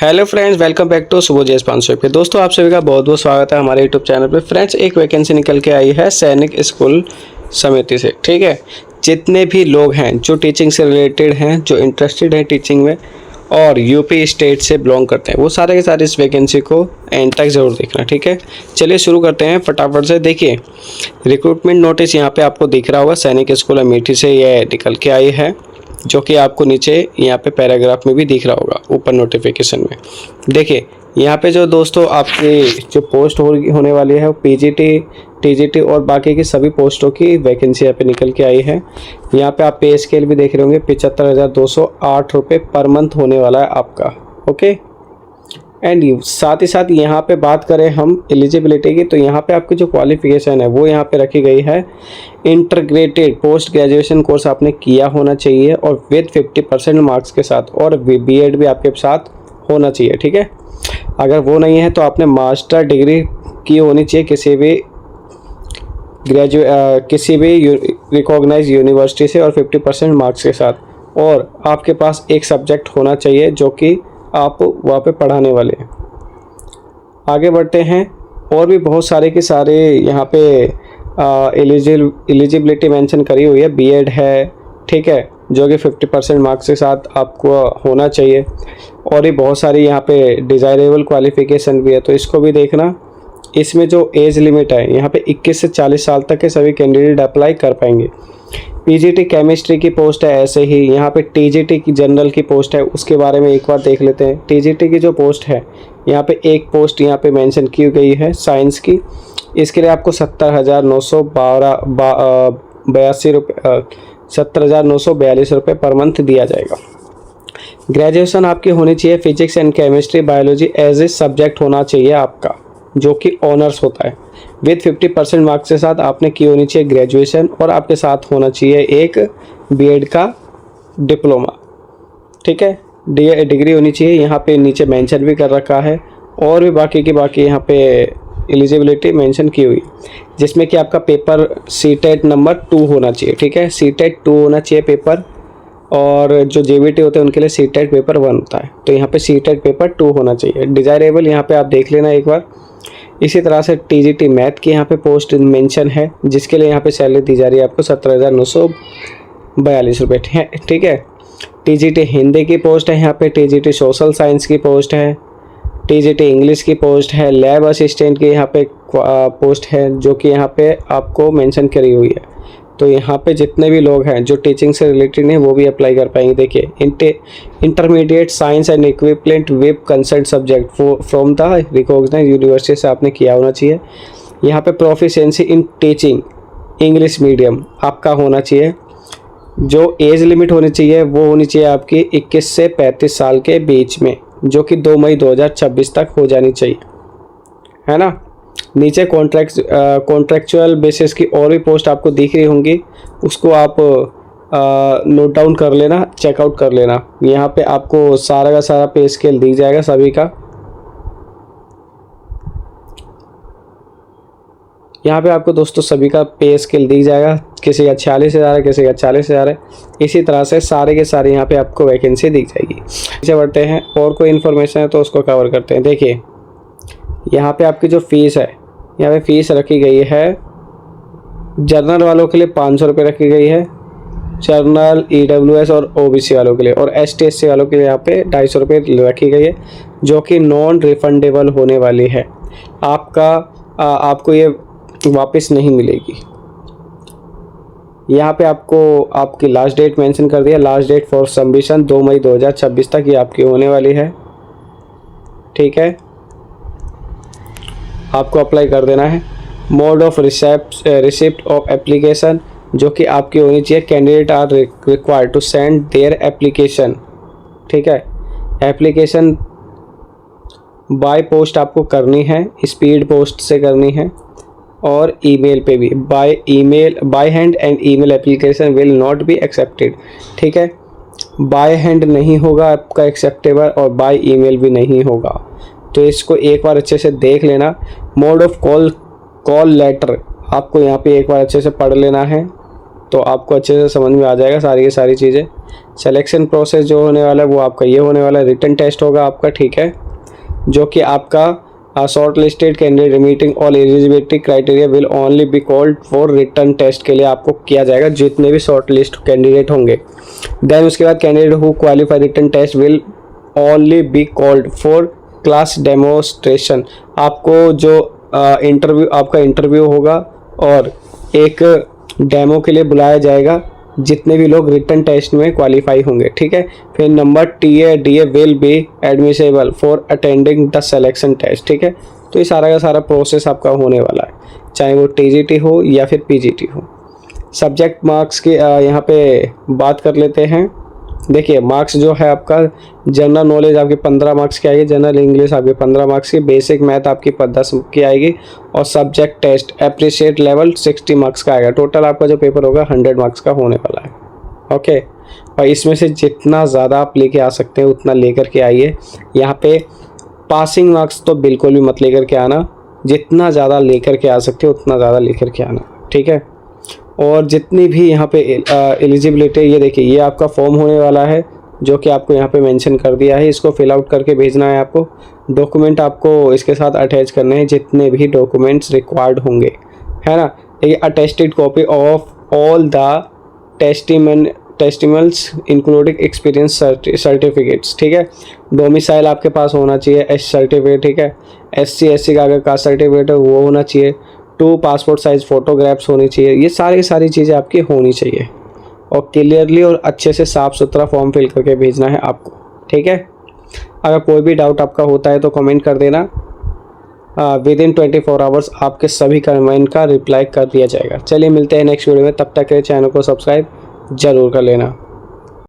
Hello friends, welcome back to सुबोजेस 500 पे। दोस्तों आप सभी का बहुत बहुत स्वागत है हमारे यूट्यूब चैनल पे। फ्रेंड्स, एक वैकेंसी निकल के आई है सैनिक स्कूल समिति से। ठीक है, जितने भी लोग हैं जो टीचिंग से रिलेटेड हैं, जो इंटरेस्टेड हैं टीचिंग में और यूपी स्टेट से बिलोंग करते हैं, वो सारे के सारे इस वैकेंसी को एंड तक ज़रूर देखना। ठीक है, चलिए शुरू करते हैं फटाफट से। देखिए, रिक्रूटमेंट नोटिस यहाँ पे आपको दिख रहा होगा, सैनिक स्कूल अमेठी से ये निकल के आई है, जो कि आपको नीचे यहाँ पे पैराग्राफ में भी दिख रहा होगा ऊपर नोटिफिकेशन में। देखिए यहाँ पे जो दोस्तों आपकी जो पोस्ट होने वाली है वो पीजीटी, टीजीटी और बाकी की सभी पोस्टों की वैकेंसी यहाँ पे निकल के आई है। यहाँ पे आप पे स्केल भी देख रहे होंगे, 75,208 रुपये पर मंथ होने वाला है आपका। ओके, एंड साथ ही साथ यहाँ पे बात करें हम एलिजिबिलिटी की, तो यहाँ पे आपकी जो क्वालिफिकेशन है वो यहाँ पे रखी गई है। इंटीग्रेटेड पोस्ट ग्रेजुएशन कोर्स आपने किया होना चाहिए और विद 50% मार्क्स के साथ, और बीएड भी आपके साथ होना चाहिए। ठीक है, अगर वो नहीं है तो आपने मास्टर डिग्री की होनी चाहिए किसी भी रिकॉग्नाइज यूनिवर्सिटी से और 50% मार्क्स के साथ, और आपके पास एक सब्जेक्ट होना चाहिए जो कि आप वहाँ पे पढ़ाने वाले हैं। आगे बढ़ते हैं, और भी बहुत सारे के सारे यहाँ पे एलिजिबिलिटी मेंशन करी हुई है। बीएड है, ठीक है, जो कि 50% मार्क्स के साथ आपको होना चाहिए, और भी बहुत सारी यहाँ पे डिज़ायरेबल क्वालिफिकेशन भी है, तो इसको भी देखना। इसमें जो एज लिमिट है यहाँ पे 21 से 40 साल तक के सभी कैंडिडेट अप्लाई कर पाएंगे। पीजीटी केमिस्ट्री की पोस्ट है, ऐसे ही यहाँ पे टीजीटी की जनरल की पोस्ट है, उसके बारे में एक बार देख लेते हैं। टीजीटी की जो पोस्ट है यहाँ पे एक पोस्ट यहाँ पे मेंशन की गई है साइंस की, इसके लिए आपको 70,942 रुपये पर मंथ दिया जाएगा। ग्रेजुएशन आपकी होनी चाहिए physics and chemistry biology as a subject होना चाहिए आपका, जो कि ऑनर्स होता है। विद 50% मार्क्स के साथ आपने की होनी चाहिए ग्रेजुएशन, और आपके साथ होना चाहिए एक बीएड का डिप्लोमा। ठीक है, डिग्री होनी चाहिए, यहाँ पे नीचे मेंशन भी कर रखा है, और भी बाकी की बाकी यहाँ पे एलिजिबिलिटी मेंशन की हुई, जिसमें कि आपका पेपर सीटेट नंबर 2 होना चाहिए। ठीक है, सीटेट 2 होना चाहिए पेपर, और जो जेबीटी होते हैं उनके लिए सीटेट पेपर 1 होता है, तो यहाँ पे सीटेट पेपर 2 होना चाहिए। डिज़ायरेबल यहाँ पे आप देख लेना एक बार। इसी तरह से टीजीटी मैथ की यहाँ पे पोस्ट मेंशन है, जिसके लिए यहाँ पे सैलरी दी जा रही है आपको 17,942 रुपये। ठीक है, टीजीटी हिंदी की पोस्ट है यहाँ पे, टीजीटी सोशल साइंस की पोस्ट है, टीजीटी इंग्लिश की पोस्ट है, लैब असिस्टेंट की यहाँ पे पोस्ट है, जो कि यहाँ पे आपको मेंशन करी हुई है। तो यहाँ पे जितने भी लोग हैं जो टीचिंग से रिलेटेड हैं वो भी अप्लाई कर पाएंगे। देखिए, intermediate science and equipment with concern subject from the recognize university से आपने किया होना चाहिए। यहाँ पे proficiency in teaching English medium आपका होना चाहिए। जो एज लिमिट होनी चाहिए वो होनी चाहिए आपकी 21 से 35 साल के बीच में, जो कि 2 मई 2026 तक हो जानी चाहिए, है ना। नीचे कॉन्ट्रैक्चुअल बेसिस की और भी पोस्ट आपको दिख रही होंगी, उसको आप नोट डाउन कर लेना, चेकआउट कर लेना। यहाँ पे आपको सारा का सारा पे स्केल दिख जाएगा सभी का। यहाँ पे आपको दोस्तों सभी का पे स्केल दिख जाएगा, किसी का 46,000 है, किसी का 40,000 है। इसी तरह से सारे के सारे यहाँ पे आपको वैकेंसी दिख जाएगी। नीचे बढ़ते हैं, और कोई इन्फॉर्मेशन है तो उसको कवर करते हैं। देखिए, यहाँ पे आपकी जो फीस है, यहाँ पे फीस रखी गई है जर्नल वालों के लिए 500 रुपये रखी गई है, जर्नल ईडब्ल्यूएस और ओबीसी वालों के लिए, और एसटी एससी वालों के लिए यहाँ पे 250 रुपये रखी गई है, जो कि नॉन रिफंडेबल होने वाली है। आपको ये वापस नहीं मिलेगी। यहाँ पे आपको आपकी लास्ट डेट मेंशन कर दिया, लास्ट डेट फॉर सबमिशन 2 मई 2026 तक ये आपकी होने वाली है। ठीक है, आपको अप्लाई कर देना है। Mode of receipt of application, जो कि आपकी होनी चाहिए candidate are required to send their application. ठीक है, एप्लीकेशन बाय पोस्ट आपको करनी है, स्पीड पोस्ट से करनी है, और ईमेल पे भी by hand and email application will not be accepted. ठीक है, बाय हैंड नहीं होगा आपका एक्सेप्टेबल, और बाय ईमेल भी नहीं होगा, तो इसको एक बार अच्छे से देख लेना। मोड ऑफ कॉल लेटर आपको यहाँ पे एक बार अच्छे से पढ़ लेना है। तो आपको अच्छे से समझ में आ जाएगा सारी की सारी चीज़ें। सिलेक्शन प्रोसेस जो होने वाला है वो आपका ये होने वाला है, रिटन टेस्ट होगा आपका, ठीक है, जो कि आपका short listed candidate meeting all eligibility criteria will only be called for written test के लिए आपको किया जाएगा जितने भी शॉर्ट लिस्ट कैंडिडेट होंगे। देन उसके बाद candidate who qualify written test will only be called for class demonstration. आपको जो आपका इंटरव्यू होगा और एक डेमो के लिए बुलाया जाएगा जितने भी लोग रिटन टेस्ट में क्वालिफाई होंगे, ठीक है। फिर number TA DA will be admissible for attending the selection test, ठीक है। तो ये सारा का सारा प्रोसेस आपका होने वाला है, चाहे वो TGT हो या फिर PGT हो। सब्जेक्ट मार्क्स की यहाँ पे बात कर लेते हैं। देखिए मार्क्स जो है आपका जनरल नॉलेज आपकी 15 मार्क्स की आएगी, जनरल इंग्लिश आपकी 15 मार्क्स की, बेसिक मैथ आपकी 10 की आएगी और subject test appreciate level 60 marks का आएगा। टोटल आपका जो पेपर होगा 100 मार्क्स का होने वाला है, ओके। और इसमें से जितना ज़्यादा आप लेके आ सकते हैं उतना लेकर के आइए। यहाँ पे पासिंग मार्क्स तो बिल्कुल भी मत लेकर के आना, जितना ज़्यादा लेकर के आ सकते हो उतना ज़्यादा लेकर के आना, ठीक है। और जितनी भी यहाँ पे एलिजिबिलिटी, ये देखिए ये आपका फॉर्म होने वाला है जो कि आपको यहाँ पे मेंशन कर दिया है, इसको फिल आउट करके भेजना है आपको। डॉक्यूमेंट आपको इसके साथ अटैच करने हैं जितने भी डॉक्यूमेंट्स रिक्वायर्ड होंगे, है ना। ये attested copy of all the testimonials including experience certificates, ठीक है। डोमिसाइल आपके पास होना चाहिए, एस सर्टिफिकेट, ठीक है। SC SC का अगर कास्ट सर्टिफिकेट है वो होना चाहिए। 2 पासपोर्ट साइज फ़ोटोग्राफ्स होनी चाहिए। ये सारी चीज़ें आपकी होनी चाहिए और क्लियरली और अच्छे से साफ़ सुथरा फॉर्म फिल करके भेजना है आपको, ठीक है। अगर कोई भी डाउट आपका होता है तो कमेंट कर देना, विदिन 24 आवर्स आपके सभी कमेंट का रिप्लाई कर दिया जाएगा। चलिए मिलते हैं नेक्स्ट वीडियो में, तब तक के चैनल को सब्सक्राइब ज़रूर कर लेना।